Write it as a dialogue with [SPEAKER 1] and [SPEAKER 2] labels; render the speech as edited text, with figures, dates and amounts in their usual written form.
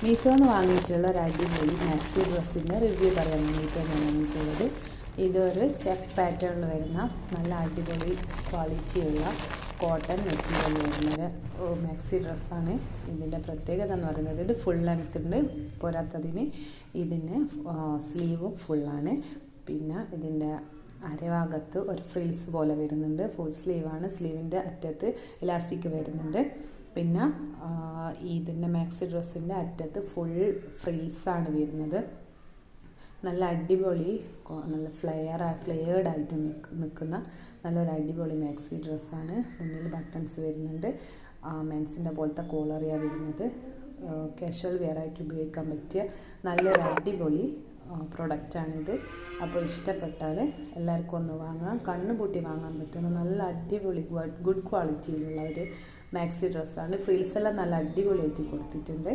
[SPEAKER 1] മീഷോന്ന് വാങ്ങിയിട്ടുള്ള ഒരു അടിപൊളി മാക്സി ഡ്രസ്സിൻ്റെ റിവ്യൂ പറയാൻ വേണ്ടിയിട്ടാണ് ഞാൻ വാങ്ങിയിട്ടുള്ളത്. ഇതൊരു ചെക്ക് പാറ്റേണിൽ വരുന്ന നല്ല അടിപൊളി ക്വാളിറ്റിയുള്ള കോട്ടൺ മെറ്റീരിയൽ വരുന്നൊരു മാക്സി ഡ്രസ്സാണ്. ഇതിൻ്റെ പ്രത്യേകത എന്ന് പറയുന്നത് ഇത് ഫുൾ ലെങ്ത് ഉണ്ട്. പോരാത്തതിന് ഇതിന് സ്ലീവും ഫുള്ളാണ്. പിന്നെ ഇതിൻ്റെ അരഭാഗത്ത് ഒരു ഫ്രിൽസ് പോലെ വരുന്നുണ്ട്. ഫുൾ സ്ലീവാണ്. സ്ലീവിൻ്റെ അറ്റത്ത് ഇലാസ്റ്റിക് വരുന്നുണ്ട്. പിന്നെ ഇതിൻ്റെ മാക്സി ഡ്രസ്സിൻ്റെ അറ്റത്ത് ഫുൾ ഫ്രിൽസാണ് വരുന്നത്. നല്ല അടിപൊളി നല്ല ഫ്ലെയർഡായിട്ട് നിൽക്കുന്ന നല്ലൊരു അടിപൊളി മാക്സി ഡ്രസ്സാണ്. മുന്നിൽ ബട്ടൺസ് വരുന്നുണ്ട്. മെൻസിൻ്റെ പോലത്തെ കോളറിയാണ് വരുന്നത്. കാഷ്വൽ വെയറായിട്ട് ഉപയോഗിക്കാൻ പറ്റിയ നല്ലൊരു അടിപൊളി പ്രൊഡക്റ്റാണിത്. അപ്പോൾ ഇഷ്ടപ്പെട്ടാൽ എല്ലാവർക്കും ഒന്ന് വാങ്ങാം. കണ്ണുപൂട്ടി വാങ്ങാൻ പറ്റുന്ന നല്ല അടിപൊളി ഗുഡ് ക്വാളിറ്റിയിലുള്ള ഒരു മാക്സി ഡ്രസ്സാണ്. ഫ്രിൽസ് എല്ലാം നല്ല അടിപൊളിയായിട്ട് കൊടുത്തിട്ടുണ്ട്.